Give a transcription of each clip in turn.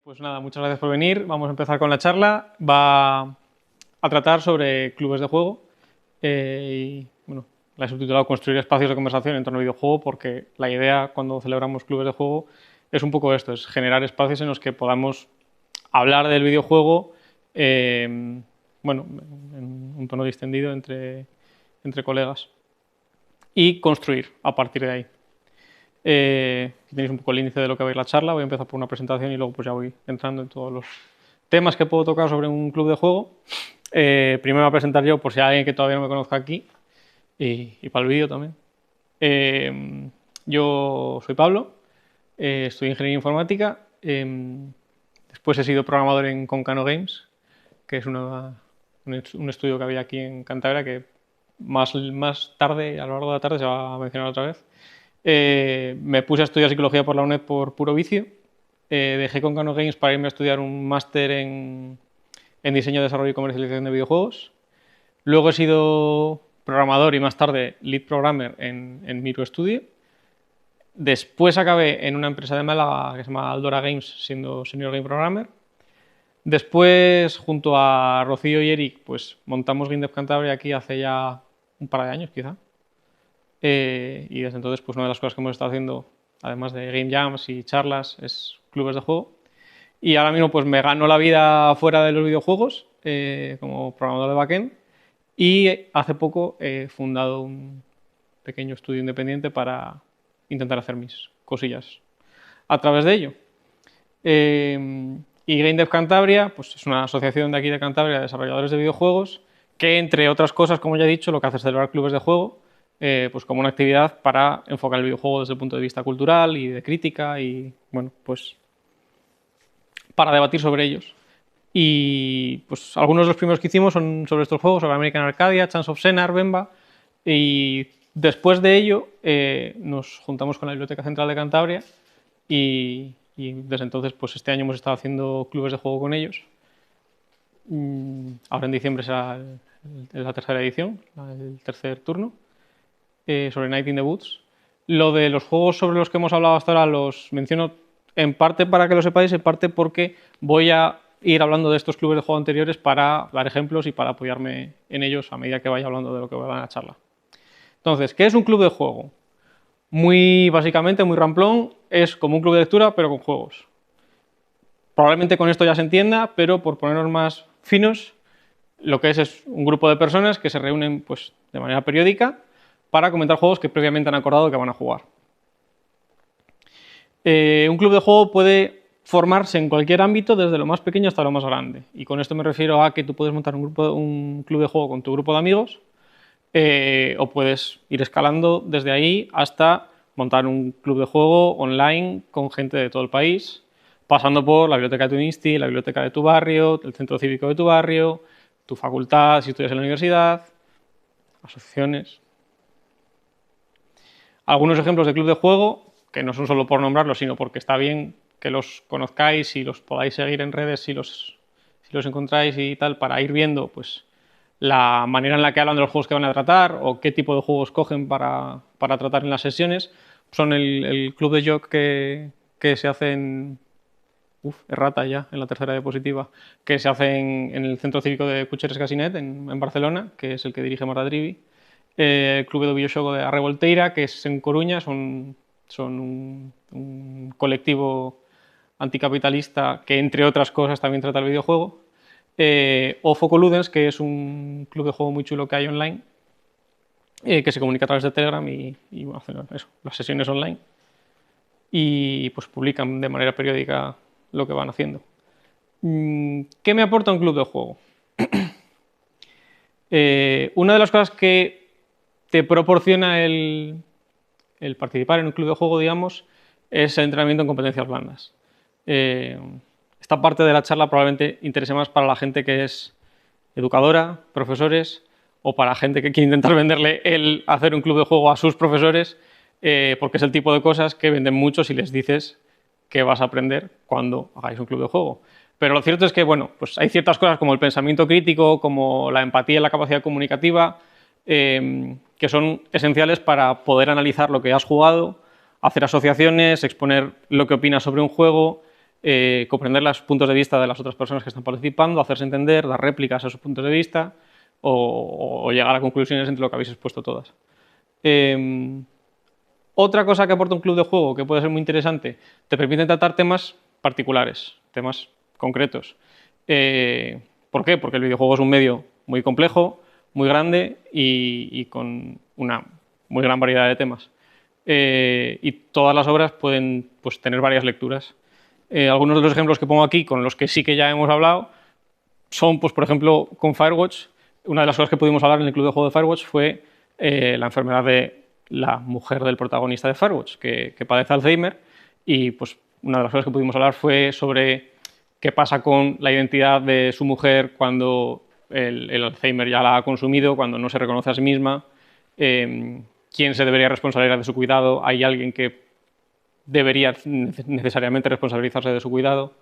Pues nada, muchas gracias por venir. Vamos a empezar con la charla. Va a tratar sobre clubes de juego. Y bueno, la he subtitulado Construir espacios de conversación en torno al videojuego porque la idea cuando celebramos clubes de juego es un poco esto, es generar espacios en los que podamos hablar del videojuego bueno, en un tono distendido entre colegas y construir a partir de ahí. Aquí tenéis un poco el índice de lo que va a ir la charla. Voy a empezar por una presentación y luego pues ya voy entrando en todos los temas que puedo tocar sobre un club de juego. Primero me voy a presentar yo por si hay alguien que todavía no me conozca aquí y para el vídeo también. Yo soy Pablo, estudié Ingeniería Informática, después he sido programador en Concano Games, que es un estudio que había aquí en Cantabria que más tarde, a lo largo de la tarde, se va a mencionar otra vez. Me puse a estudiar psicología por la UNED por puro vicio. Dejé Concano Games para irme a estudiar un máster en diseño, desarrollo y comercialización de videojuegos. Luego he sido programador y más tarde lead programmer en Miro Studio. Después acabé en una empresa de Málaga que se llama Aldora Games siendo senior game programmer. Después, junto a Rocío y Eric, pues montamos Game Dev Cantabria aquí hace ya un par de años quizá. Y desde entonces, pues una de las cosas que hemos estado haciendo, además de game jams y charlas, es clubes de juego. Y ahora mismo pues me gano la vida fuera de los videojuegos como programador de backend y hace poco he fundado un pequeño estudio independiente para intentar hacer mis cosillas a través de ello. Y Game Dev Cantabria pues es una asociación de aquí de Cantabria de desarrolladores de videojuegos que, entre otras cosas, como ya he dicho, lo que hace es celebrar clubes de juego pues como una actividad para enfocar el videojuego desde el punto de vista cultural y de crítica y, bueno, pues para debatir sobre ellos. Y pues algunos de los primeros que hicimos son sobre estos juegos, sobre American Arcadia, Chance of Senar, Bemba, y después de ello nos juntamos con la Biblioteca Central de Cantabria y desde entonces pues este año hemos estado haciendo clubes de juego con ellos. Ahora en diciembre será la tercera edición, el tercer turno, sobre Night in the Woods. Lo de los juegos sobre los que hemos hablado hasta ahora los menciono en parte para que lo sepáis, en parte porque voy a ir hablando de estos clubes de juego anteriores para dar ejemplos y para apoyarme en ellos a medida que vaya hablando de lo que va en la charla. Entonces, ¿qué es un club de juego? Muy básicamente, muy ramplón, es como un club de lectura pero con juegos. Probablemente con esto ya se entienda, pero por ponernos más finos, lo que es un grupo de personas que se reúnen pues, de manera periódica para comentar juegos que previamente han acordado que van a jugar. Un club de juego puede formarse en cualquier ámbito, desde lo más pequeño hasta lo más grande. Y con esto me refiero a que tú puedes montar un club de juego con tu grupo de amigos o puedes ir escalando desde ahí hasta montar un club de juego online con gente de todo el país, pasando por la biblioteca de tu insti, la biblioteca de tu barrio, el centro cívico de tu barrio, tu facultad si estudias en la universidad, asociaciones. Algunos ejemplos de club de juego, que no son solo por nombrarlos, sino porque está bien que los conozcáis y los podáis seguir en redes si los encontráis y tal, para ir viendo pues, la manera en la que hablan de los juegos que van a tratar o qué tipo de juegos cogen para tratar en las sesiones. Son el club de joc que se hace en... errata ya, en la tercera diapositiva, que se hace en el Centro Cívico de Cucheres Casinet, en Barcelona, que es el que dirige Marta Trivi. El Club de Videoxogo de Arrevolteira, que es en Coruña, son un colectivo anticapitalista que, entre otras cosas, también trata el videojuego. O Foco Ludens, que es un club de juego muy chulo que hay online, que se comunica a través de Telegram y hacen eso, las sesiones online. Y pues publican de manera periódica lo que van haciendo. ¿Qué me aporta un club de juego? Una de las cosas que te proporciona el participar en un club de juego, digamos, es el entrenamiento en competencias blandas. Esta parte de la charla probablemente interese más para la gente que es educadora, profesores, o para gente que quiere intentar venderle el hacer un club de juego a sus profesores, porque es el tipo de cosas que venden mucho si les dices que vas a aprender cuando hagáis un club de juego. Pero lo cierto es que, bueno, pues hay ciertas cosas como el pensamiento crítico, como la empatía y la capacidad comunicativa, que son esenciales para poder analizar lo que has jugado, hacer asociaciones, exponer lo que opinas sobre un juego, comprender los puntos de vista de las otras personas que están participando, hacerse entender, dar réplicas a esos puntos de vista o llegar a conclusiones entre lo que habéis expuesto todas. Otra cosa que aporta un club de juego que puede ser muy interesante, te permite tratar temas particulares, temas concretos. ¿Por qué? Porque el videojuego es un medio muy complejo, muy grande y con una muy gran variedad de temas. Y todas las obras pueden pues, tener varias lecturas. Algunos de los ejemplos que pongo aquí, con los que sí que ya hemos hablado, son, pues, por ejemplo, con Firewatch. Una de las cosas que pudimos hablar en el club de juego de Firewatch fue la enfermedad de la mujer del protagonista de Firewatch, que padece Alzheimer, y pues, una de las cosas que pudimos hablar fue sobre qué pasa con la identidad de su mujer cuando el Alzheimer ya la ha consumido, cuando no se reconoce a sí misma, quién se debería responsabilizar de su cuidado, hay alguien que debería necesariamente responsabilizarse de su cuidado.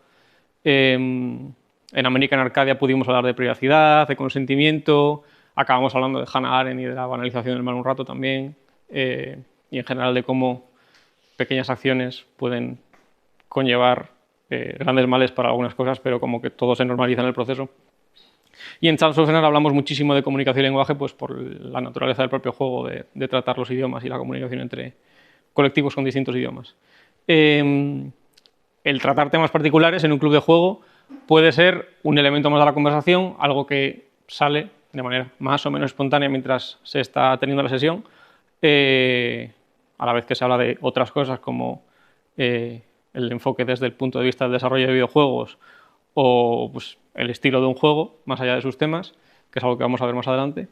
En American Arcadia pudimos hablar de privacidad, de consentimiento, acabamos hablando de Hannah Arendt y de la banalización del mal un rato también, y en general de cómo pequeñas acciones pueden conllevar grandes males para algunas cosas, pero como que todo se normaliza en el proceso. Y en Charles Offener hablamos muchísimo de comunicación y lenguaje, pues por la naturaleza del propio juego, de tratar los idiomas y la comunicación entre colectivos con distintos idiomas. El tratar temas particulares en un club de juego puede ser un elemento más de la conversación, algo que sale de manera más o menos espontánea mientras se está teniendo la sesión, a la vez que se habla de otras cosas como el enfoque desde el punto de vista del desarrollo de videojuegos o pues, el estilo de un juego, más allá de sus temas, que es algo que vamos a ver más adelante.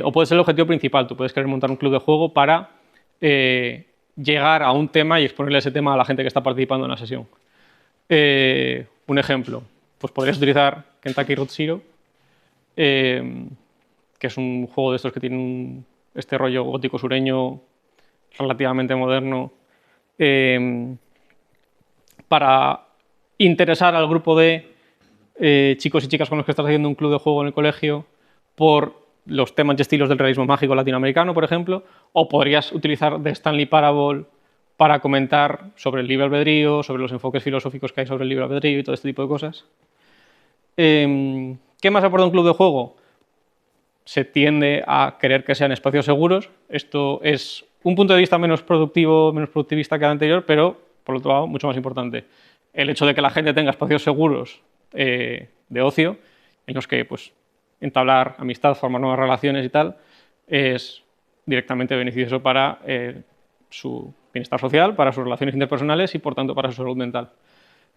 O puede ser el objetivo principal. Tú puedes querer montar un club de juego para llegar a un tema y exponerle ese tema a la gente que está participando en la sesión. Un ejemplo, pues podrías utilizar Kentucky Road Zero, que es un juego de estos que tiene este rollo gótico sureño relativamente moderno, para interesar al grupo de chicos y chicas con los que estás haciendo un club de juego en el colegio por los temas y estilos del realismo mágico latinoamericano, por ejemplo, o podrías utilizar The Stanley Parable para comentar sobre el libre albedrío, sobre los enfoques filosóficos que hay sobre el libre albedrío y todo este tipo de cosas. ¿Qué más aporta un club de juego? Se tiende a querer que sean espacios seguros. Esto es un punto de vista menos productivo, menos productivista que el anterior, pero por otro lado, mucho más importante. El hecho de que la gente tenga espacios seguros de ocio, en los que pues, entablar amistad, formar nuevas relaciones y tal, es directamente beneficioso para su bienestar social, para sus relaciones interpersonales y, por tanto, para su salud mental.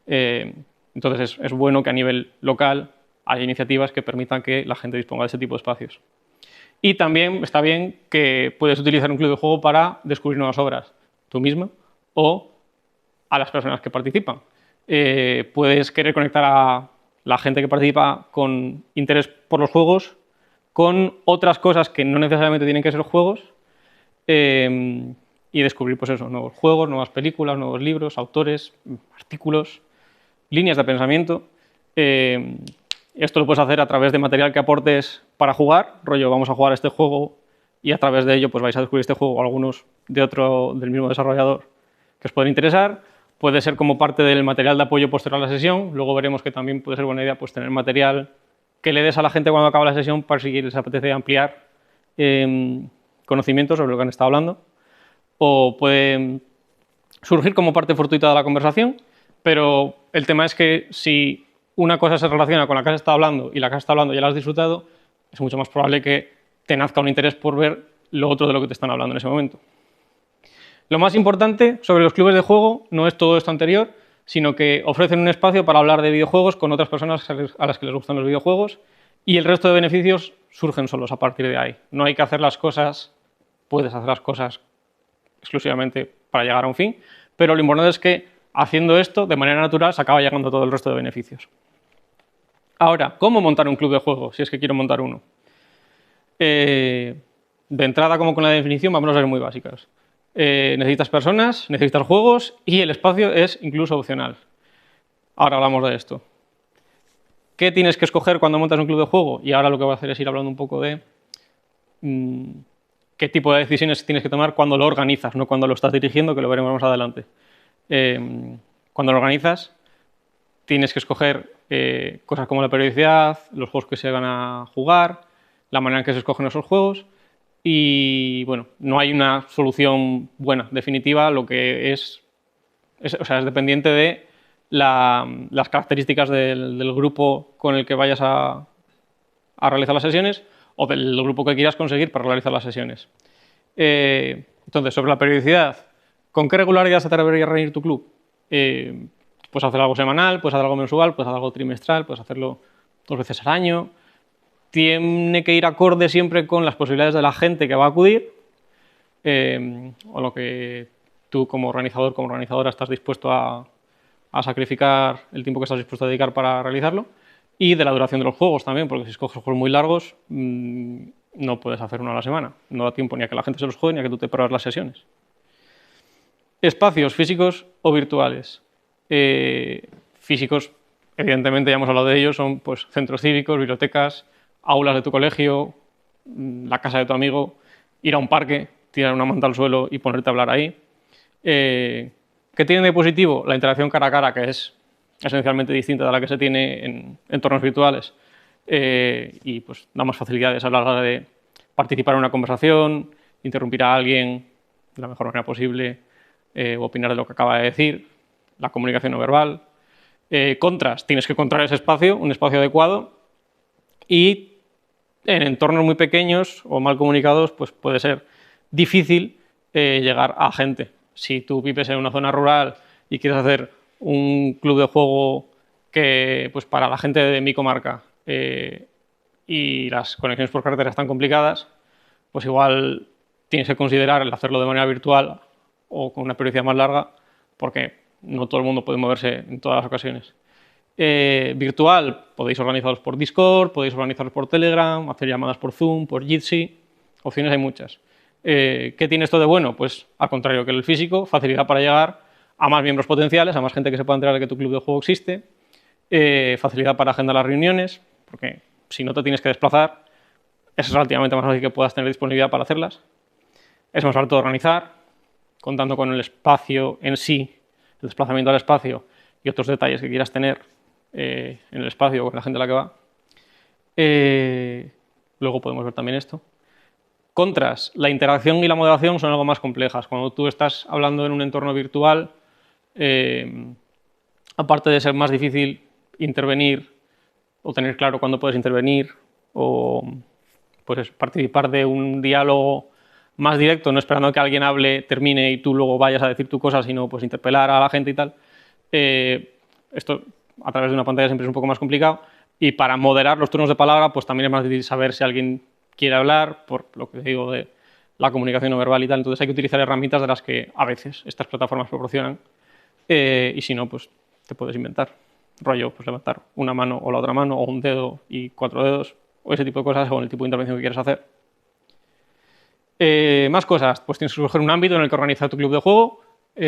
Entonces, es bueno que a nivel local haya iniciativas que permitan que la gente disponga de ese tipo de espacios. Y también está bien que puedes utilizar un club de juego para descubrir nuevas obras, tú mismo o a las personas que participan. Puedes querer conectar a la gente que participa con interés por los juegos con otras cosas que no necesariamente tienen que ser juegos y descubrir pues eso, nuevos juegos, nuevas películas, nuevos libros, autores, artículos, líneas de pensamiento. Esto lo puedes hacer a través de material que aportes para jugar, rollo, vamos a jugar este juego y a través de ello pues vais a descubrir este juego o algunos del mismo desarrollador que os pueden interesar. Puede ser como parte del material de apoyo posterior a la sesión. Luego veremos que también puede ser buena idea pues, tener material que le des a la gente cuando acaba la sesión para si les apetece ampliar conocimientos sobre lo que han estado hablando. O puede surgir como parte fortuita de la conversación, pero el tema es que si una cosa se relaciona con la que has estado hablando y la que has estado hablando ya la has disfrutado, es mucho más probable que te nazca un interés por ver lo otro de lo que te están hablando en ese momento. Lo más importante sobre los clubes de juego no es todo esto anterior, sino que ofrecen un espacio para hablar de videojuegos con otras personas a las que les gustan los videojuegos y el resto de beneficios surgen solos a partir de ahí. No hay que hacer las cosas, puedes hacer las cosas exclusivamente para llegar a un fin, pero lo importante es que haciendo esto de manera natural se acaba llegando todo el resto de beneficios. Ahora, ¿cómo montar un club de juego si es que quiero montar uno? De entrada, como con la definición, vamos a ser muy básicas. Necesitas personas, necesitas juegos y el espacio es incluso opcional. Ahora hablamos de esto. ¿Qué tienes que escoger cuando montas un club de juego? Y ahora lo que voy a hacer es ir hablando un poco de qué tipo de decisiones tienes que tomar cuando lo organizas, no cuando lo estás dirigiendo, que lo veremos más adelante. Cuando lo organizas, tienes que escoger cosas como la periodicidad, los juegos que se van a jugar, la manera en que se escogen esos juegos y, bueno, no hay una solución buena, definitiva, lo que o sea, es dependiente de las características del grupo con el que vayas a realizar las sesiones o del grupo que quieras conseguir para realizar las sesiones. Entonces, sobre la periodicidad, ¿con qué regularidad se te debería reunir tu club? Puedes hacer algo semanal, puedes hacer algo mensual, puedes hacer algo trimestral, puedes hacerlo 2 veces al año. Tiene que ir acorde siempre con las posibilidades de la gente que va a acudir o lo que tú como organizador, como organizadora estás dispuesto a sacrificar el tiempo que estás dispuesto a dedicar para realizarlo y de la duración de los juegos también, porque si escoges juegos muy largos no puedes hacer uno a la semana, no da tiempo ni a que la gente se los juegue ni a que tú te pruebas las sesiones. Espacios físicos o virtuales. Físicos, evidentemente ya hemos hablado de ellos, son pues, centros cívicos, bibliotecas, aulas de tu colegio, la casa de tu amigo, ir a un parque, tirar una manta al suelo y ponerte a hablar ahí. ¿Qué tiene de positivo? La interacción cara a cara, que es esencialmente distinta de la que se tiene en entornos virtuales y pues da más facilidades a la hora de participar en una conversación, interrumpir a alguien de la mejor manera posible o opinar de lo que acaba de decir, la comunicación no verbal. Contras, tienes que encontrar ese espacio, un espacio adecuado y en entornos muy pequeños o mal comunicados pues puede ser difícil llegar a gente. Si tú vives en una zona rural y quieres hacer un club de juego que pues para la gente de mi comarca y las conexiones por carretera están complicadas, pues igual tienes que considerar el hacerlo de manera virtual o con una periodicidad más larga, porque no todo el mundo puede moverse en todas las ocasiones. Virtual, podéis organizarlos por Discord, podéis organizarlos por Telegram, hacer llamadas por Zoom, por Jitsi, opciones hay muchas. ¿Qué tiene esto de bueno? Pues al contrario que el físico, facilidad para llegar a más miembros potenciales, a más gente que se pueda enterar de que tu club de juego existe, facilidad para agendar las reuniones, porque si no te tienes que desplazar, es relativamente más fácil que puedas tener disponibilidad para hacerlas. Es más barato de organizar, contando con el espacio en sí, el desplazamiento al espacio y otros detalles que quieras tener en el espacio o con la gente a la que va. Luego podemos ver también esto. Contras, la interacción y la moderación son algo más complejas. Cuando tú estás hablando en un entorno virtual, aparte de ser más difícil intervenir o tener claro cuándo puedes intervenir o pues, participar de un diálogo más directo, no esperando que alguien hable, termine y tú luego vayas a decir tu cosa, sino pues interpelar a la gente y tal. Esto a través de una pantalla siempre es un poco más complicado y para moderar los turnos de palabra pues también es más difícil saber si alguien quiere hablar, por lo que digo de la comunicación no verbal y tal, entonces hay que utilizar herramientas de las que a veces estas plataformas proporcionan y si no, pues te puedes inventar. Rollo, pues levantar una mano o la otra mano o un dedo y 4 dedos o ese tipo de cosas según el tipo de intervención que quieras hacer. Más cosas, pues tienes que escoger un ámbito en el que organizar tu club de juego. Ya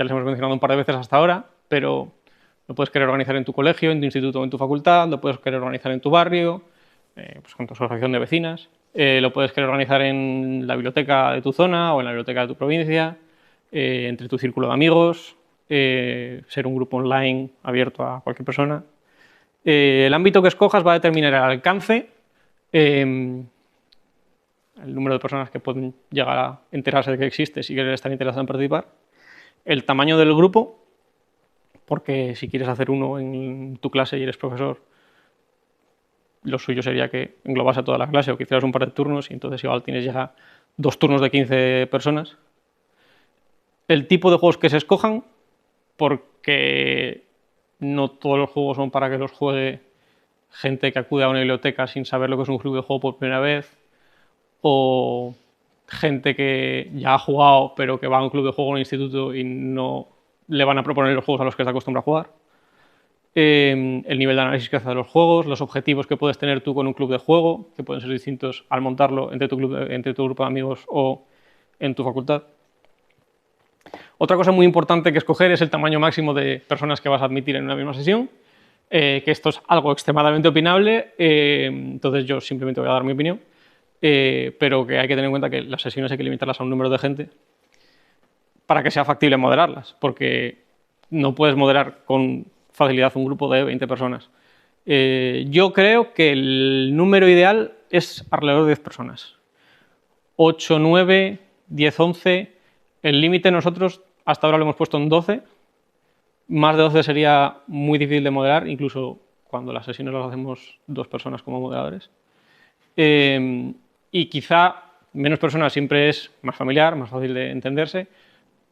les hemos mencionado un par de veces hasta ahora, pero lo puedes querer organizar en tu colegio, en tu instituto o en tu facultad, lo puedes querer organizar en tu barrio, pues con tu asociación de vecinas, lo puedes querer organizar en la biblioteca de tu zona o en la biblioteca de tu provincia, entre tu círculo de amigos, ser un grupo online abierto a cualquier persona. El ámbito que escojas va a determinar el alcance, el número de personas que pueden llegar a enterarse de que existes y que están interesadas en participar, el tamaño del grupo, porque si quieres hacer uno en tu clase y eres profesor, lo suyo sería que englobase a toda la clase o que hicieras un par de turnos y entonces igual tienes ya 2 turnos de 15 personas. El tipo de juegos que se escojan, porque no todos los juegos son para que los juegue gente que acude a una biblioteca sin saber lo que es un club de juego por primera vez o gente que ya ha jugado pero que va a un club de juego en un instituto y no le van a proponer los juegos a los que está acostumbrado a jugar. El nivel de análisis que hace de los juegos, los objetivos que puedes tener tú con un club de juego, que pueden ser distintos al montarlo entre tu grupo de amigos o en tu facultad. Otra cosa muy importante que escoger es el tamaño máximo de personas que vas a admitir en una misma sesión, que esto es algo extremadamente opinable, entonces yo simplemente voy a dar mi opinión, pero que hay que tener en cuenta que las sesiones hay que limitarlas a un número de gente para que sea factible moderarlas, porque no puedes moderar con facilidad un grupo de 20 personas. Yo creo que el número ideal es alrededor de 10 personas. 8, 9, 10, 11. El límite nosotros hasta ahora lo hemos puesto en 12. Más de 12 sería muy difícil de moderar, incluso cuando las sesiones las hacemos 2 personas como moderadores. Y quizá menos personas siempre es más familiar, más fácil de entenderse,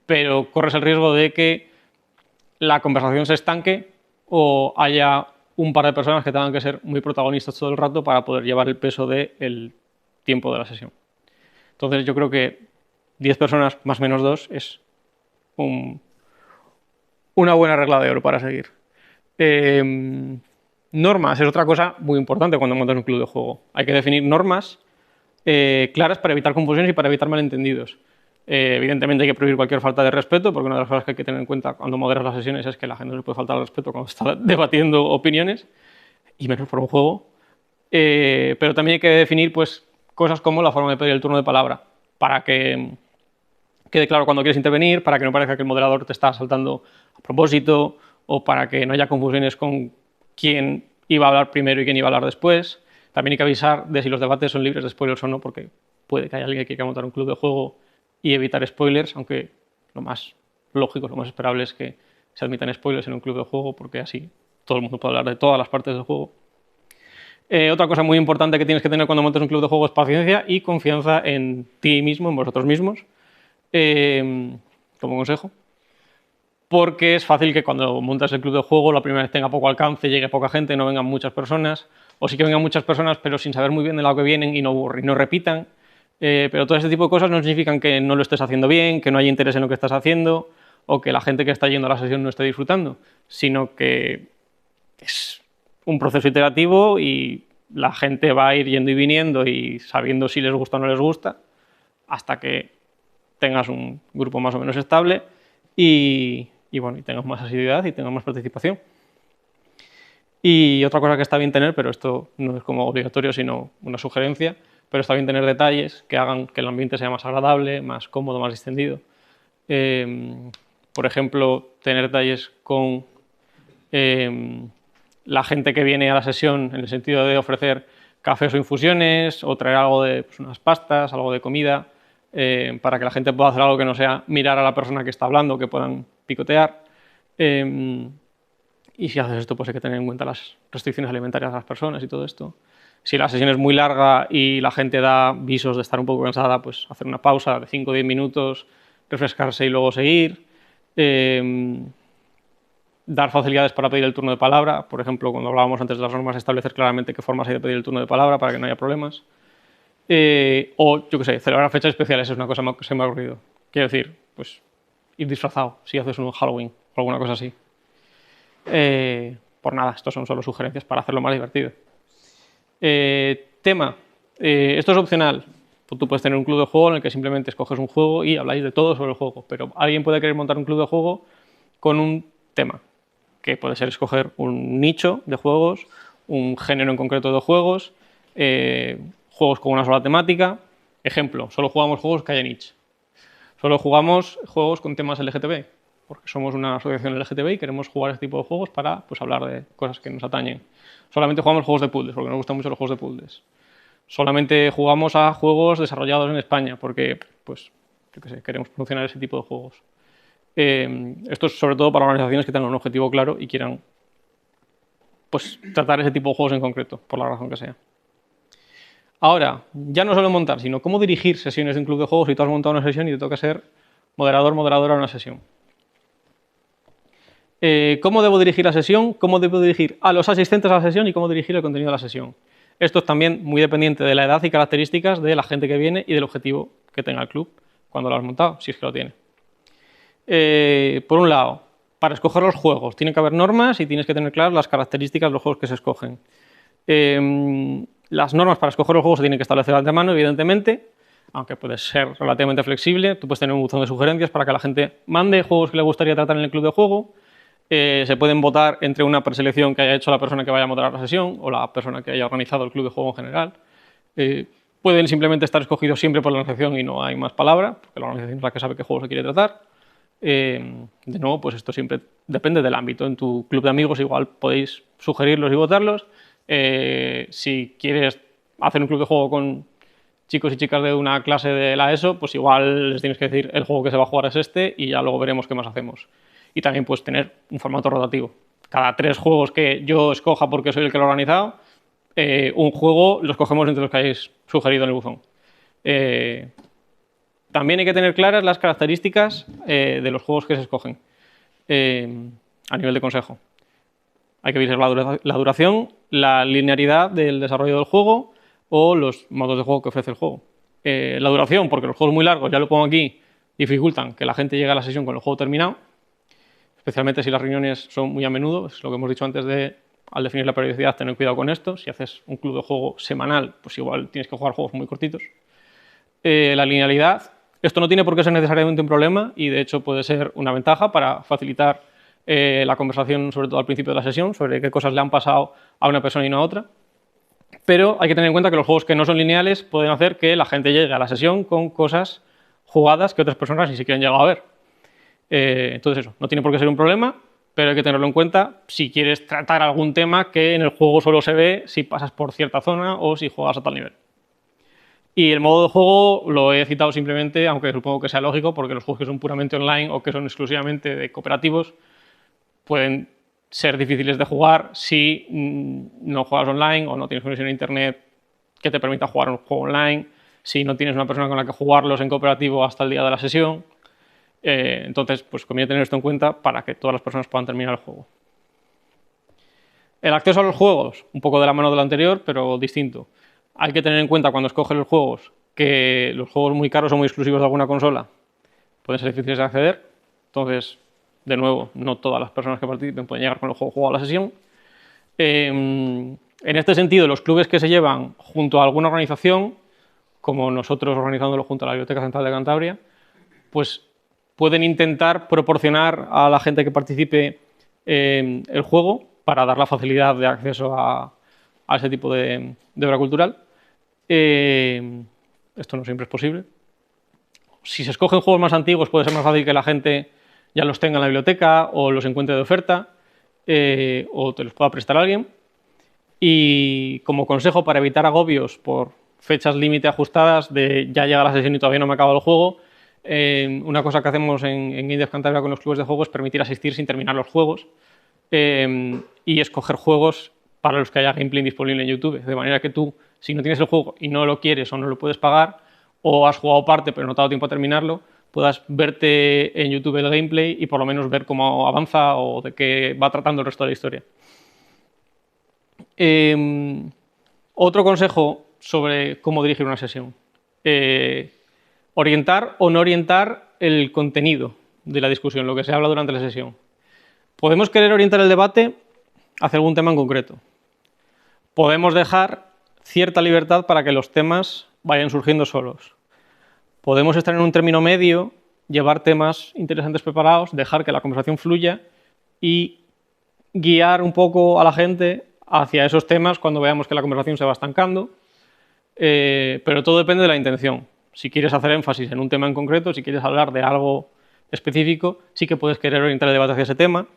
pero corres el riesgo de que la conversación se estanque o haya un par de personas que tengan que ser muy protagonistas todo el rato para poder llevar el peso del tiempo de la sesión. Entonces yo creo que 10 personas más menos 2 es una buena regla de oro para seguir. Normas es otra cosa muy importante cuando montas un club de juego. Hay que definir normas claras para evitar confusiones y para evitar malentendidos. Evidentemente hay que prohibir cualquier falta de respeto, porque una de las cosas que hay que tener en cuenta cuando moderas las sesiones es que la gente no le puede faltar al respeto cuando está debatiendo opiniones, y menos por un juego. Pero también hay que definir pues, cosas como la forma de pedir el turno de palabra, para que quede claro cuando quieres intervenir, para que no parezca que el moderador te está saltando a propósito, o para que no haya confusiones con quién iba a hablar primero y quién iba a hablar después. También hay que avisar de si los debates son libres de spoilers o no, porque puede que haya alguien que quiera montar un club de juego y evitar spoilers, aunque lo más lógico, lo más esperable es que se admitan spoilers en un club de juego, porque así todo el mundo puede hablar de todas las partes del juego. Otra cosa muy importante que tienes que tener cuando montes un club de juego es paciencia y confianza en ti mismo, en vosotros mismos, como consejo. Porque es fácil que cuando montas el club de juego la primera vez tenga poco alcance, llegue poca gente, no vengan muchas personas, o sí que vengan muchas personas pero sin saber muy bien de lo que vienen y no repitan. Pero todo este tipo de cosas no significan que no lo estés haciendo bien, que no haya interés en lo que estás haciendo o que la gente que está yendo a la sesión no esté disfrutando, sino que es un proceso iterativo y la gente va a ir yendo y viniendo y sabiendo si les gusta o no les gusta hasta que tengas un grupo más o menos estable y bueno, y tengas más asiduidad y tengas más participación. Y otra cosa que está bien tener, pero esto no es como obligatorio, sino una sugerencia, pero está bien tener detalles que hagan que el ambiente sea más agradable, más cómodo, más distendido. Por ejemplo, tener detalles con la gente que viene a la sesión en el sentido de ofrecer cafés o infusiones o traer algo de pues, unas pastas, algo de comida, para que la gente pueda hacer algo que no sea mirar a la persona que está hablando, que puedan picotear. Y si haces esto, pues hay que tener en cuenta las restricciones alimentarias de las personas y todo esto. Si la sesión es muy larga y la gente da visos de estar un poco cansada, pues hacer una pausa de 5 o 10 minutos, refrescarse y luego seguir. Dar facilidades para pedir el turno de palabra. Por ejemplo, cuando hablábamos antes de las normas, establecer claramente qué formas hay de pedir el turno de palabra para que no haya problemas. O, yo qué sé, celebrar fechas especiales es una cosa que se me ha ocurrido. Quiero decir, pues ir disfrazado si haces un Halloween o alguna cosa así. Por nada, estos son solo sugerencias para hacerlo más divertido. Tema. Esto es opcional. Tú puedes tener un club de juego en el que simplemente escoges un juego y habláis de todo sobre el juego, pero alguien puede querer montar un club de juego con un tema, que puede ser escoger un nicho de juegos, un género en concreto de juegos, juegos con una sola temática. Ejemplo, solo jugamos juegos que haya niche. Solo jugamos juegos con temas LGTB, porque somos una asociación LGTB y queremos jugar este tipo de juegos para pues, hablar de cosas que nos atañen. Solamente jugamos juegos de puzzles, porque nos gustan mucho los juegos de puzzles. Solamente jugamos a juegos desarrollados en España, porque pues, yo qué sé, queremos promocionar ese tipo de juegos. Esto es sobre todo para organizaciones que tengan un objetivo claro y quieran pues, tratar ese tipo de juegos en concreto, por la razón que sea. Ahora, ya no solo montar, sino cómo dirigir sesiones de un club de juegos si tú has montado una sesión y te toca ser moderador, moderadora de una sesión. ¿Cómo debo dirigir la sesión? ¿Cómo debo dirigir a los asistentes a la sesión? Y cómo dirigir el contenido de la sesión. Esto es también muy dependiente de la edad y características de la gente que viene y del objetivo que tenga el club cuando lo has montado, si es que lo tiene. Por un lado, para escoger los juegos tiene que haber normas y tienes que tener claras las características de los juegos que se escogen. Las normas para escoger los juegos se tienen que establecer de antemano, evidentemente, aunque puede ser relativamente flexible. Tú puedes tener un buzón de sugerencias para que la gente mande juegos que le gustaría tratar en el club de juego. Se pueden votar entre una preselección que haya hecho la persona que vaya a moderar la sesión o la persona que haya organizado el club de juego en general. Pueden simplemente estar escogidos siempre por la organización y no hay más palabra, porque la organización es la que sabe qué juego se quiere tratar. De nuevo, pues esto siempre depende del ámbito. En tu club de amigos igual podéis sugerirlos y votarlos. Si quieres hacer un club de juego con chicos y chicas de una clase de la ESO, pues igual les tienes que decir el juego que se va a jugar es este y ya luego veremos qué más hacemos. Y también puedes tener un formato rotativo. Cada 3 juegos que yo escoja porque soy el que lo ha organizado, un juego lo escogemos entre los que hayáis sugerido en el buzón. También hay que tener claras las características de los juegos que se escogen a nivel de consejo. Hay que visar la duración, la linealidad del desarrollo del juego o los modos de juego que ofrece el juego. La duración, porque los juegos muy largos, ya lo pongo aquí, dificultan que la gente llegue a la sesión con el juego terminado, especialmente si las reuniones son muy a menudo. Es lo que hemos dicho antes al definir la periodicidad, tener cuidado con esto. Si haces un club de juego semanal, pues igual tienes que jugar juegos muy cortitos. La linealidad, esto no tiene por qué ser necesariamente un problema y de hecho puede ser una ventaja para facilitar la conversación, sobre todo al principio de la sesión, sobre qué cosas le han pasado a una persona y no a otra. Pero hay que tener en cuenta que los juegos que no son lineales pueden hacer que la gente llegue a la sesión con cosas jugadas que otras personas ni siquiera han llegado a ver. Entonces eso, no tiene por qué ser un problema, pero hay que tenerlo en cuenta si quieres tratar algún tema que en el juego solo se ve si pasas por cierta zona o si juegas a tal nivel. Y el modo de juego lo he citado simplemente, aunque supongo que sea lógico, porque los juegos que son puramente online o que son exclusivamente de cooperativos pueden ser difíciles de jugar si no juegas online o no tienes conexión a internet que te permita jugar un juego online, si no tienes una persona con la que jugarlos en cooperativo hasta el día de la sesión. Entonces, pues conviene tener esto en cuenta para que todas las personas puedan terminar el juego. El acceso a los juegos, un poco de la mano de lo anterior, pero distinto. Hay que tener en cuenta cuando escoges los juegos que los juegos muy caros o muy exclusivos de alguna consola pueden ser difíciles de acceder. Entonces, de nuevo, no todas las personas que participen pueden llegar con el juego jugado a la sesión. En este sentido, los clubes que se llevan junto a alguna organización, como nosotros organizándolo junto a la Biblioteca Central de Cantabria, pues pueden intentar proporcionar a la gente que participe el juego para dar la facilidad de acceso a ese tipo de obra cultural. Esto no siempre es posible. Si se escogen juegos más antiguos puede ser más fácil que la gente ya los tenga en la biblioteca o los encuentre de oferta o te los pueda prestar a alguien. Y como consejo para evitar agobios por fechas límite ajustadas de ya llega la sesión y todavía no me acaba el juego, una cosa que hacemos en Game Dev Cantabria con los clubes de juegos es permitir asistir sin terminar los juegos y escoger juegos para los que haya gameplay disponible en YouTube, de manera que tú, si no tienes el juego y no lo quieres o no lo puedes pagar, o has jugado parte pero no te ha dado tiempo a terminarlo, puedas verte en YouTube el gameplay y por lo menos ver cómo avanza o de qué va tratando el resto de la historia. Otro consejo sobre cómo dirigir una sesión. Orientar o no orientar el contenido de la discusión, lo que se habla durante la sesión. Podemos querer orientar el debate hacia algún tema en concreto. Podemos dejar cierta libertad para que los temas vayan surgiendo solos. Podemos estar en un término medio, llevar temas interesantes preparados, dejar que la conversación fluya y guiar un poco a la gente hacia esos temas cuando veamos que la conversación se va estancando, pero todo depende de la intención. Si quieres hacer énfasis en un tema en concreto, si quieres hablar de algo específico, sí que puedes querer orientar el debate hacia ese tema,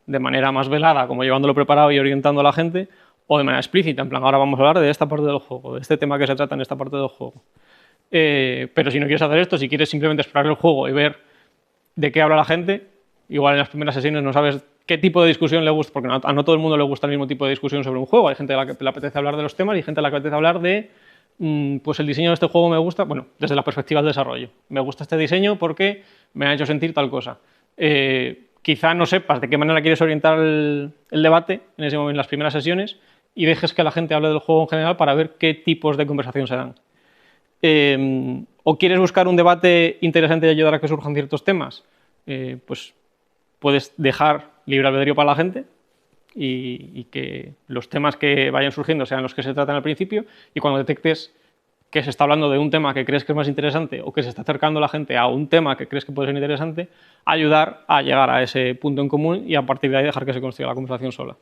de manera más velada, como llevándolo preparado y orientando a la gente, o de manera explícita, en plan, ahora vamos a hablar de esta parte del juego, de este tema que se trata en esta parte del juego. Pero si no quieres hacer esto, si quieres simplemente explorar el juego y ver de qué habla la gente, igual en las primeras sesiones no sabes qué tipo de discusión le gusta, porque a no todo el mundo le gusta el mismo tipo de discusión sobre un juego. Hay gente a la que le apetece hablar de los temas y gente a la que le apetece hablar de pues el diseño de este juego me gusta, bueno, desde la perspectiva del desarrollo. Me gusta este diseño porque me ha hecho sentir tal cosa. Quizá no sepas de qué manera quieres orientar el debate en ese momento, en las primeras sesiones, y dejes que la gente hable del juego en general para ver qué tipos de conversación se dan. O quieres buscar un debate interesante y ayudar a que surjan ciertos temas, pues puedes dejar libre albedrío para la gente y que los temas que vayan surgiendo sean los que se tratan al principio, y cuando detectes que se está hablando de un tema que crees que es más interesante o que se está acercando la gente a un tema que crees que puede ser interesante, ayudar a llegar a ese punto en común y a partir de ahí dejar que se construya la conversación sola.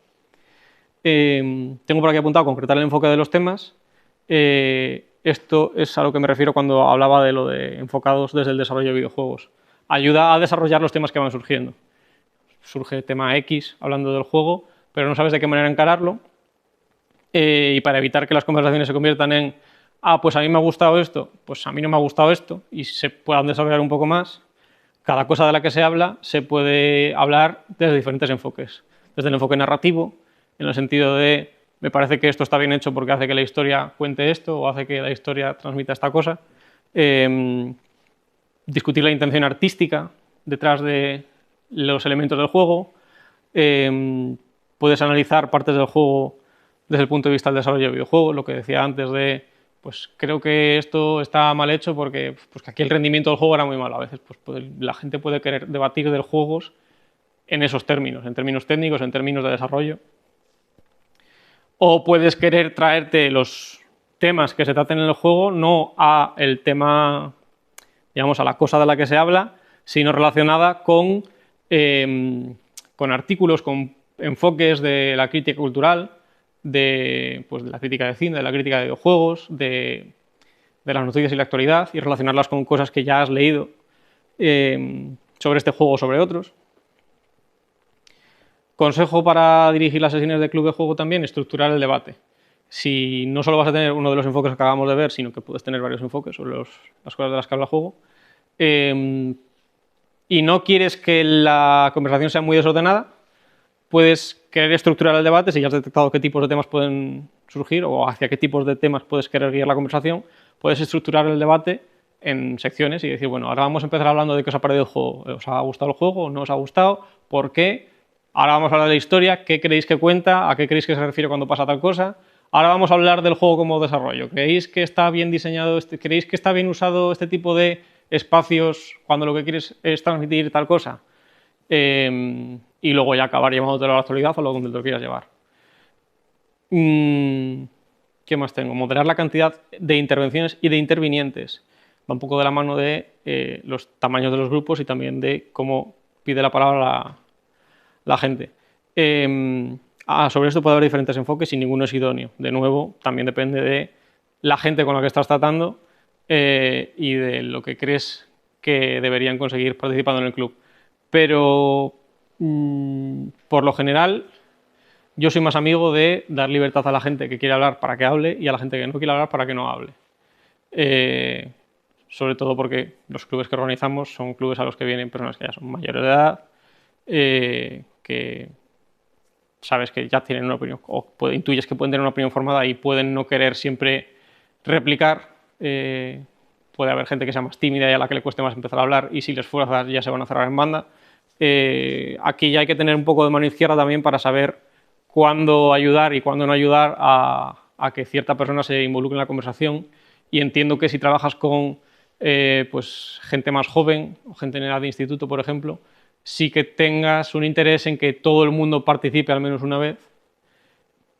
Tengo por aquí apuntado concretar el enfoque de los temas. Esto es a lo que me refiero cuando hablaba de lo de enfocados desde el desarrollo de videojuegos. ayuda a desarrollar los temas que van surgiendo. Surge tema X hablando del juego, pero no sabes de qué manera encararlo, y para evitar que las conversaciones se conviertan en pues a mí me ha gustado esto, pues a mí no me ha gustado esto, y se puedan desarrollar un poco más, cada cosa de la que se habla se puede hablar desde diferentes enfoques. Desde el enfoque narrativo, en el sentido de me parece que esto está bien hecho porque hace que la historia cuente esto o hace que la historia transmita esta cosa. Discutir la intención artística detrás de los elementos del juego. Puedes analizar partes del juego desde el punto de vista del desarrollo del videojuego, lo que decía antes de pues creo que esto está mal hecho porque pues, que aquí el rendimiento del juego era muy malo. A veces pues, la gente puede querer debatir de juegos en esos términos, en términos técnicos, en términos de desarrollo. O puedes querer traerte los temas que se traten en el juego, no a el tema, digamos, a la cosa de la que se habla, sino relacionada con artículos, con enfoques de la crítica cultural, pues, de la crítica de cine, de la crítica de videojuegos, de las noticias y la actualidad, y relacionarlas con cosas que ya has leído sobre este juego o sobre otros. Consejo para dirigir las sesiones de club de juego también, estructurar el debate. Si no solo vas a tener uno de los enfoques que acabamos de ver, sino que puedes tener varios enfoques sobre las cosas de las que habla el juego, y no quieres que la conversación sea muy desordenada, puedes querer estructurar el debate si ya has detectado qué tipos de temas pueden surgir o hacia qué tipos de temas puedes querer guiar la conversación. Puedes estructurar el debate en secciones y decir, bueno, ahora vamos a empezar hablando de qué os ha parecido el juego. ¿Os ha gustado el juego? ¿No os ha gustado? ¿Por qué? Ahora vamos a hablar de la historia, qué creéis que cuenta, a qué creéis que se refiere cuando pasa tal cosa. Ahora vamos a hablar del juego como desarrollo. ¿Creéis que está bien diseñado, creéis que está bien usado este tipo de espacios cuando lo que quieres es transmitir tal cosa? Y luego ya acabar llevándotelo a la actualidad o lo donde te lo quieras llevar. ¿Qué más tengo? Moderar la cantidad de intervenciones y de intervinientes. Va un poco de la mano de los tamaños de los grupos y también de cómo pide la palabra la gente. Sobre esto puede haber diferentes enfoques y ninguno es idóneo. De nuevo, también depende de la gente con la que estás tratando y de lo que crees que deberían conseguir participando en el club. Pero, por lo general, yo soy más amigo de dar libertad a la gente que quiere hablar para que hable y a la gente que no quiere hablar para que no hable. Sobre todo porque los clubes que organizamos son clubes a los que vienen personas que ya son mayores de edad, que sabes que ya tienen una opinión, o intuyes que pueden tener una opinión formada y pueden no querer siempre replicar. Puede haber gente que sea más tímida y a la que le cueste más empezar a hablar, y si les fuerzas ya se van a cerrar en banda. Aquí ya hay que tener un poco de mano izquierda también para saber cuándo ayudar y cuándo no ayudar a que cierta persona se involucre en la conversación. Y entiendo que si trabajas con pues, gente más joven o gente en edad de instituto, por ejemplo, sí que tengas un interés en que todo el mundo participe al menos una vez,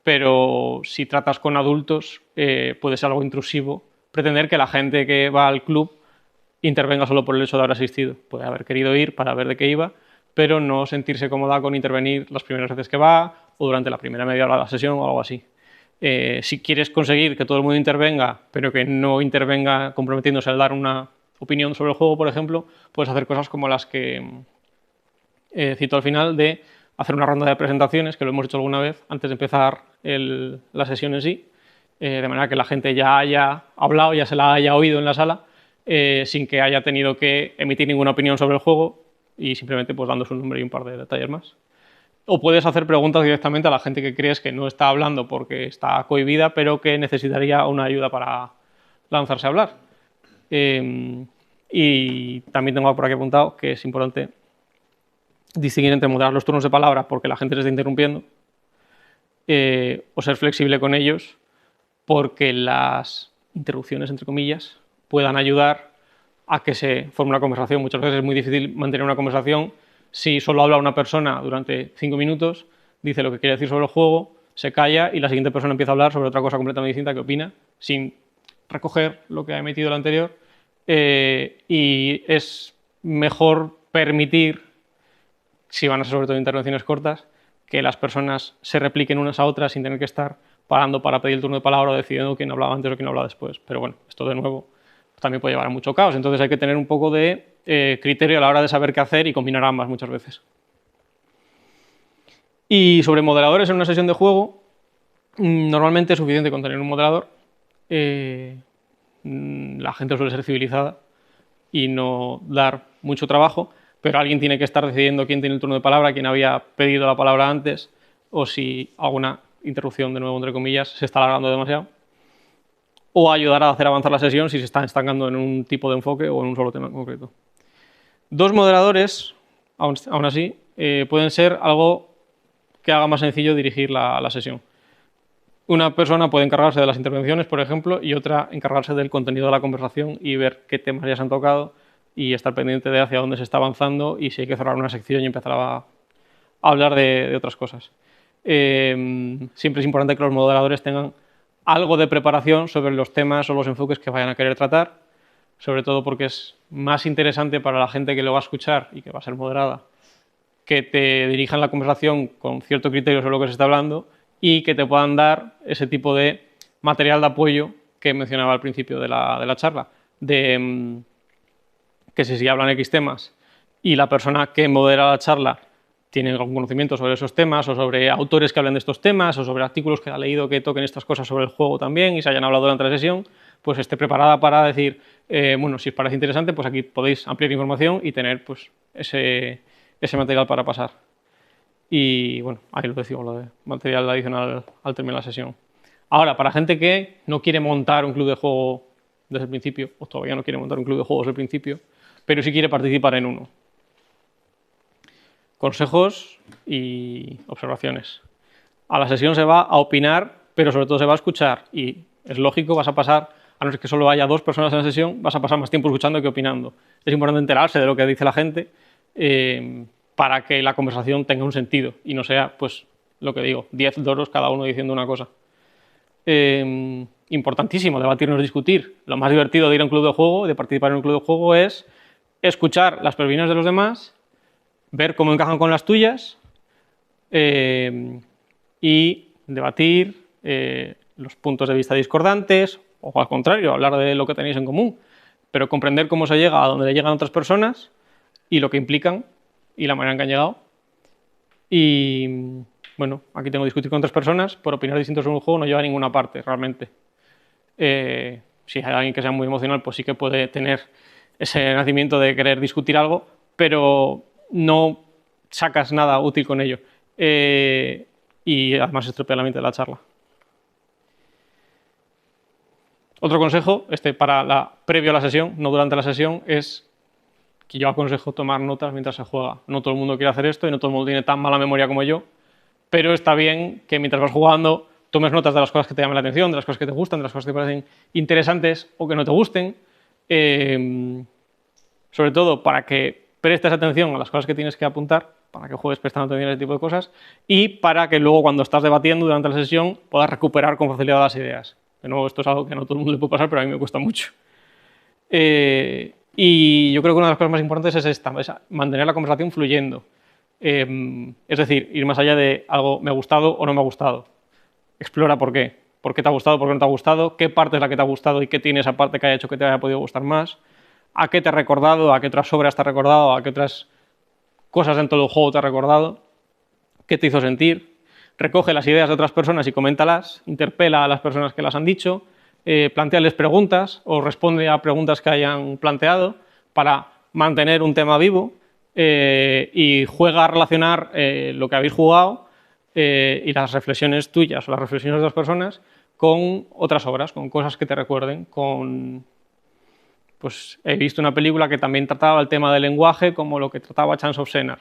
pero si tratas con adultos puede ser algo intrusivo pretender que la gente que va al club intervenga solo por el hecho de haber asistido. Puede haber querido ir para ver de qué iba, pero no sentirse cómoda con intervenir las primeras veces que va o durante la primera media hora de la sesión o algo así. Si quieres conseguir que todo el mundo intervenga, pero que no intervenga comprometiéndose al dar una opinión sobre el juego, por ejemplo, puedes hacer cosas como las que cito al final, de hacer una ronda de presentaciones, que lo hemos hecho alguna vez antes de empezar la sesión en sí, de manera que la gente ya haya hablado, ya se la haya oído en la sala, sin que haya tenido que emitir ninguna opinión sobre el juego y simplemente pues, dando su nombre y un par de detalles más. O puedes hacer preguntas directamente a la gente que crees que no está hablando porque está cohibida, pero que necesitaría una ayuda para lanzarse a hablar. Y también tengo por aquí apuntado que es importante distinguir entre moderar los turnos de palabra porque la gente se está interrumpiendo o ser flexible con ellos porque las interrupciones, entre comillas, puedan ayudar a que se forme una conversación. Muchas veces es muy difícil mantener una conversación si solo habla una persona durante 5 minutos, dice lo que quiere decir sobre el juego, se calla y la siguiente persona empieza a hablar sobre otra cosa completamente distinta que opina, sin recoger lo que ha emitido el anterior. Y es mejor permitir, si van a ser sobre todo intervenciones cortas, que las personas se repliquen unas a otras sin tener que estar parando para pedir el turno de palabra o decidiendo quién hablaba antes o quién hablaba después. Pero bueno, esto de nuevo también puede llevar a mucho caos. Entonces hay que tener un poco de criterio a la hora de saber qué hacer y combinar ambas muchas veces. Y sobre moderadores en una sesión de juego, normalmente es suficiente con tener un moderador. La gente suele ser civilizada y no dar mucho trabajo, pero alguien tiene que estar decidiendo quién tiene el turno de palabra, quién había pedido la palabra antes, o si alguna interrupción, de nuevo entre comillas, se está alargando demasiado, o ayudar a hacer avanzar la sesión si se está estancando en un tipo de enfoque o en un solo tema en concreto. Dos moderadores, aún así, pueden ser algo que haga más sencillo dirigir la sesión. Una persona puede encargarse de las intervenciones, por ejemplo, y otra encargarse del contenido de la conversación y ver qué temas ya se han tocado y estar pendiente de hacia dónde se está avanzando y si hay que cerrar una sección y empezar a hablar de otras cosas. Siempre es importante que los moderadores tengan algo de preparación sobre los temas o los enfoques que vayan a querer tratar, sobre todo porque es más interesante para la gente que lo va a escuchar y que va a ser moderada, que te dirijan la conversación con cierto criterio sobre lo que se está hablando y que te puedan dar ese tipo de material de apoyo que mencionaba al principio de la charla, de que si hablan X temas y la persona que modera la charla tiene algún conocimiento sobre esos temas o sobre autores que hablen de estos temas o sobre artículos que ha leído que toquen estas cosas sobre el juego también y se hayan hablado durante la sesión, pues esté preparada para decir, bueno, si os parece interesante, pues aquí podéis ampliar información y tener pues, ese material para pasar. Y bueno, ahí lo decimos, lo de material adicional al terminar la sesión. Ahora, para gente que no quiere montar un club de juego desde el principio, o todavía no quiere montar un club de juegos desde el principio, pero sí quiere participar en uno. Consejos y observaciones. A la sesión se va a opinar, pero sobre todo se va a escuchar. Y es lógico, vas a pasar, a no ser que solo haya 2 personas en la sesión, vas a pasar más tiempo escuchando que opinando. Es importante enterarse de lo que dice la gente para que la conversación tenga un sentido y no sea, pues, lo que digo, 10 loros cada uno diciendo una cosa. Importantísimo, debatirnos, discutir. Lo más divertido de ir a un club de juego, de participar en un club de juego, es escuchar las previsiones de los demás, ver cómo encajan con las tuyas y debatir los puntos de vista discordantes o al contrario, hablar de lo que tenéis en común, pero comprender cómo se llega a donde le llegan otras personas y lo que implican y la manera en que han llegado. Y bueno, aquí tengo que discutir con otras personas, por opinar distintos sobre un juego no lleva a ninguna parte realmente. Si hay alguien que sea muy emocional, pues sí que puede tener ese nacimiento de querer discutir algo, pero no sacas nada útil con ello. Y además estropea la mente de la charla. Otro consejo, para previo a la sesión, no durante la sesión, es que yo aconsejo tomar notas mientras se juega. No todo el mundo quiere hacer esto y no todo el mundo tiene tan mala memoria como yo, pero está bien que mientras vas jugando tomes notas de las cosas que te llaman la atención, de las cosas que te gustan, de las cosas que te parecen interesantes o que no te gusten, sobre todo para que prestes atención a las cosas que tienes que apuntar, para que juegues prestando atención a ese tipo de cosas y para que luego cuando estás debatiendo durante la sesión puedas recuperar con facilidad las ideas. De nuevo, esto es algo que no todo el mundo le puede pasar, pero a mí me cuesta mucho. Y yo creo que una de las cosas más importantes es esta, es mantener la conversación fluyendo. Es decir, ir más allá de algo me ha gustado o no me ha gustado. Explora por qué. ¿Por qué te ha gustado? ¿Por qué no te ha gustado? ¿Qué parte es la que te ha gustado y qué tiene esa parte que haya hecho que te haya podido gustar más? ¿A qué te ha recordado? ¿A qué otras obras te ha recordado? ¿A qué otras cosas dentro del juego te ha recordado? ¿Qué te hizo sentir? Recoge las ideas de otras personas y coméntalas. Interpela a las personas que las han dicho. Plantéales preguntas o responde a preguntas que hayan planteado para mantener un tema vivo y juega a relacionar lo que habéis jugado y las reflexiones tuyas o las reflexiones de las personas con otras obras, con cosas que te recuerden, pues he visto una película que también trataba el tema del lenguaje como lo que trataba Chance of Senar.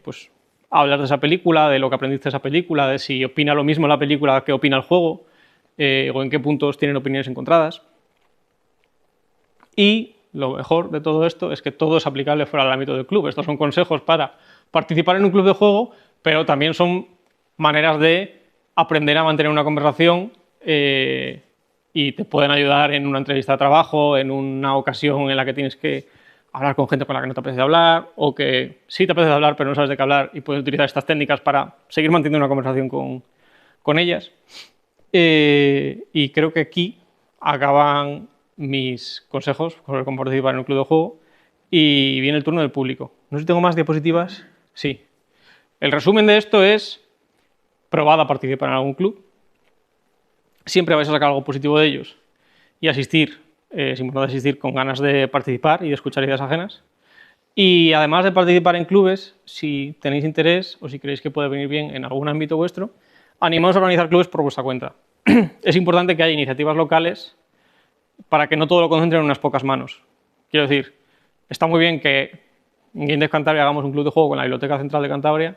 Pues hablar de esa película, de lo que aprendiste de esa película, de si opina lo mismo la película que opina el juego, o en qué puntos tienen opiniones encontradas. Y lo mejor de todo esto es que todo es aplicable fuera del ámbito del club. Estos son consejos para participar en un club de juego, pero también son maneras de aprender a mantener una conversación y te pueden ayudar en una entrevista de trabajo, en una ocasión en la que tienes que hablar con gente con la que no te apetece hablar o que sí te apetece hablar pero no sabes de qué hablar y puedes utilizar estas técnicas para seguir manteniendo una conversación con ellas. Y creo que aquí acaban mis consejos sobre cómo participar en un club de juego y viene el turno del público. No sé si tengo más diapositivas. Sí. El resumen de esto es: probad a participar en algún club. Siempre vais a sacar algo positivo de ellos y asistir, es importante asistir con ganas de participar y de escuchar ideas ajenas. Y además de participar en clubes, si tenéis interés o si creéis que puede venir bien en algún ámbito vuestro, animaos a organizar clubes por vuestra cuenta. Es importante que haya iniciativas locales para que no todo lo concentren en unas pocas manos. Quiero decir, está muy bien que en Game Dev Cantabria hagamos un club de juego con la Biblioteca Central de Cantabria,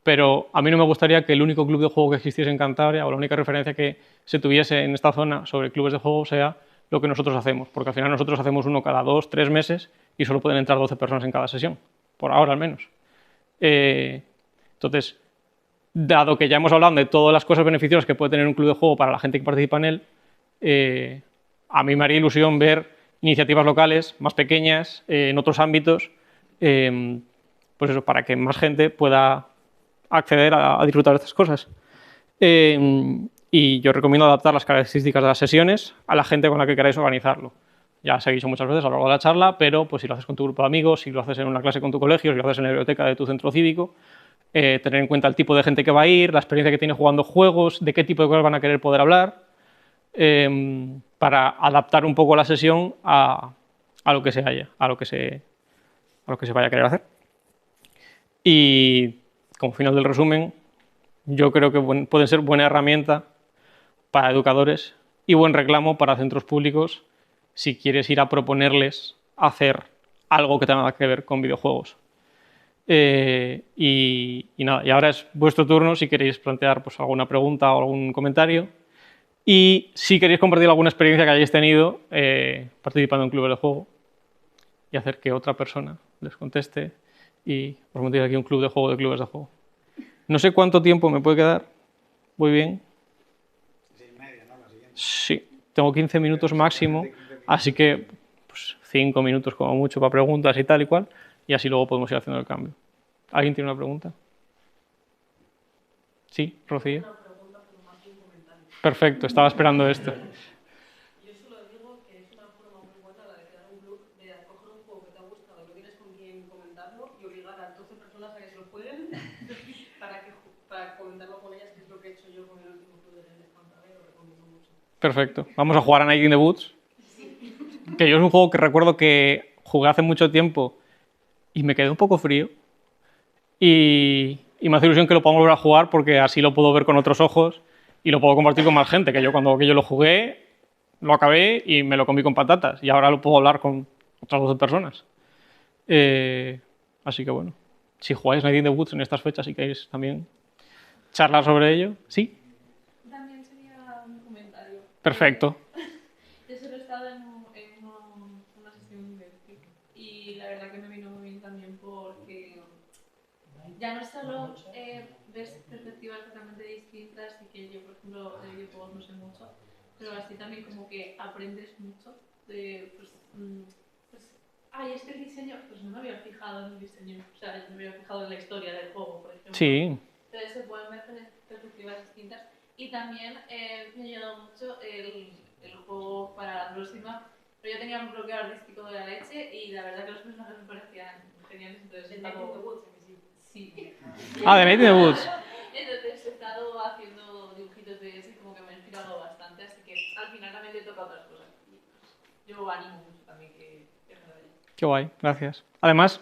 pero a mí no me gustaría que el único club de juego que existiese en Cantabria o la única referencia que se tuviese en esta zona sobre clubes de juego sea lo que nosotros hacemos, porque al final nosotros hacemos uno cada 2-3 meses y solo pueden entrar 12 personas en cada sesión, por ahora al menos. Entonces, dado que ya hemos hablado de todas las cosas beneficiosas que puede tener un club de juego para la gente que participa en él, a mí me haría ilusión ver iniciativas locales más pequeñas en otros ámbitos, pues eso, para que más gente pueda acceder a disfrutar de estas cosas. Y yo recomiendo adaptar las características de las sesiones a la gente con la que queráis organizarlo. Ya se ha dicho muchas veces a lo largo de la charla, pero pues si lo haces con tu grupo de amigos, si lo haces en una clase con tu colegio, si lo haces en la biblioteca de tu centro cívico, tener en cuenta el tipo de gente que va a ir, la experiencia que tiene jugando juegos, de qué tipo de cosas van a querer poder hablar, para adaptar un poco la sesión a lo que se haya, a lo que se vaya a querer hacer. Y como final del resumen, yo creo que pueden ser buena herramienta para educadores y buen reclamo para centros públicos si quieres ir a proponerles hacer algo que tenga que ver con videojuegos. Y nada, y ahora es vuestro turno si queréis plantear pues, alguna pregunta o algún comentario. Y si queréis compartir alguna experiencia que hayáis tenido participando en clubes de juego y hacer que otra persona les conteste y os montéis aquí un club de juego de clubes de juego. No sé cuánto tiempo me puede quedar. Muy bien. 6:30, ¿no? La siguiente. Sí, tengo 15 minutos máximo, así que pues, 5 minutos como mucho para preguntas y tal y cual, y así luego podemos ir haciendo el cambio. ¿Alguien tiene una pregunta? Sí, Rocío. Una pregunta, pero más que un comentario. Perfecto, estaba esperando esto. Yo solo digo que es una forma muy buena la de crear un club, de coger un juego que te ha gustado, no tienes con quién comentarlo y obligar a 12 personas a que se lo jueguen para comentarlo con ellas, que es lo que he hecho yo con el último club de Game Dev Cantabria, lo recomiendo mucho. Perfecto. Vamos a jugar a Night in the Woods, que yo es un juego que recuerdo que jugué hace mucho tiempo y me quedé un poco frío. Y me hace ilusión que lo podamos volver a jugar porque así lo puedo ver con otros ojos y lo puedo compartir con más gente, que yo cuando yo lo jugué, lo acabé y me lo comí con patatas y ahora lo puedo hablar con otras 12 personas. Así que bueno, si jugáis Night in the Woods en estas fechas y queréis también charlar sobre ello, ¿sí? También sería un comentario. Perfecto. Yo solo he estado en una sesión de FIC y la verdad que me vino muy bien también porque ya no solo ves perspectivas totalmente distintas y que yo, por ejemplo, de videojuegos no sé mucho, pero así también como que aprendes mucho de, ay, es que el diseño, pues no me había fijado en el diseño, o sea, yo me había fijado en la historia del juego, por ejemplo. Sí. Entonces se pueden ver perspectivas distintas y también me ha ayudado mucho el juego para la próxima, pero yo tenía un bloqueo artístico de la leche y la verdad que los personajes me parecían geniales, entonces he estado... Sí. Ah, de Night in the Woods. Entonces he estado haciendo dibujitos de ese y como que me ha inspirado bastante, así que al final también te toca otras cosas. Yo animo mucho también que me vaya. Qué guay, gracias. Además,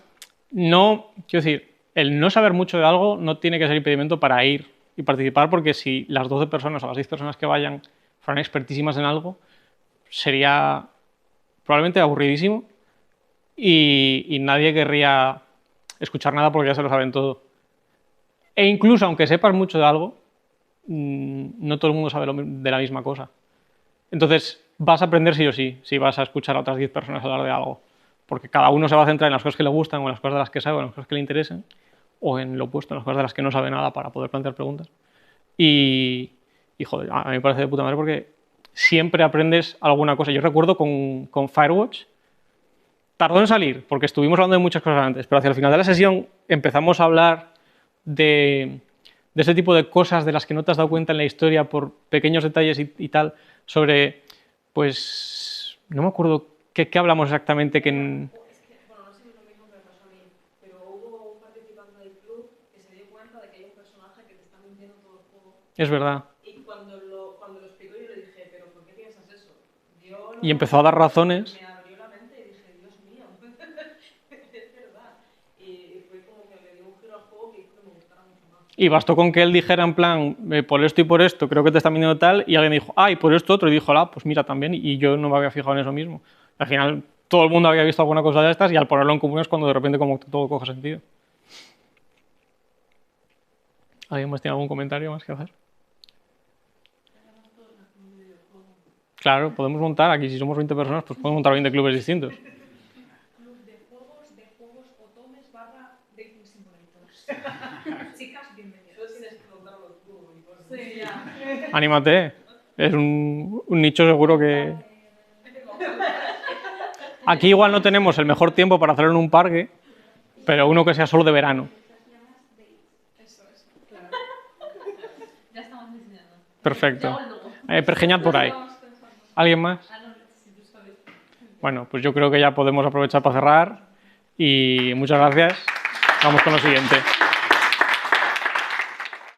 quiero decir, el no saber mucho de algo no tiene que ser impedimento para ir y participar, porque si las 12 personas o las 10 personas que vayan fueran expertísimas en algo, sería probablemente aburridísimo y nadie querría escuchar nada porque ya se lo saben todo. E incluso aunque sepas mucho de algo, no todo el mundo sabe de la misma cosa. Entonces vas a aprender sí o sí, si vas a escuchar a otras 10 personas hablar de algo. Porque cada uno se va a centrar en las cosas que le gustan o en las cosas de las que sabe o en las cosas que le interesan, o en lo opuesto, en las cosas de las que no sabe nada para poder plantear preguntas. Y joder, a mí me parece de puta madre porque siempre aprendes alguna cosa. Yo recuerdo con Firewatch, tardó en salir porque estuvimos hablando de muchas cosas antes, pero hacia el final de la sesión empezamos a hablar de ese tipo de cosas de las que no te has dado cuenta en la historia por pequeños detalles y tal, sobre pues No me acuerdo qué hablamos exactamente. Es que, bueno, no sé si es lo mismo que me pasó a mí, pero hubo un participante del club que se dio cuenta de que hay un personaje que te está mintiendo todo el juego. Es verdad. Y cuando lo explicó yo le dije, ¿pero por qué piensas eso? Yo Y empezó a dar razones. me abrió la mente y dije, Dios mío, es verdad. Y fue como que le dio un giro al juego que hizo que me gustara mucho más. Y bastó con que él dijera en plan, por esto y por esto, creo que te está mintiendo tal, y alguien dijo, y por esto otro, y dijo, pues mira, también, y yo no me había fijado en eso mismo. Al final, todo el mundo había visto alguna cosa de estas, y al ponerlo en común es cuando de repente como que todo coge sentido. ¿Alguien más tiene algún comentario más que hacer? Claro, podemos montar, aquí si somos 20 personas, pues podemos montar 20 clubes distintos. Club de juegos otomes / dating simulators. Chicas, bienvenidas. Solo tienes que contar los clubes y cosas. Sí, ya. Anímate, es un nicho seguro que... Aquí igual no tenemos el mejor tiempo para hacerlo en un parque, pero uno que sea solo de verano. Eso, claro. Ya estamos diseñando. Perfecto. Pergeñad por ahí. ¿Alguien más? Bueno, pues yo creo que ya podemos aprovechar para cerrar y muchas gracias. Vamos con lo siguiente.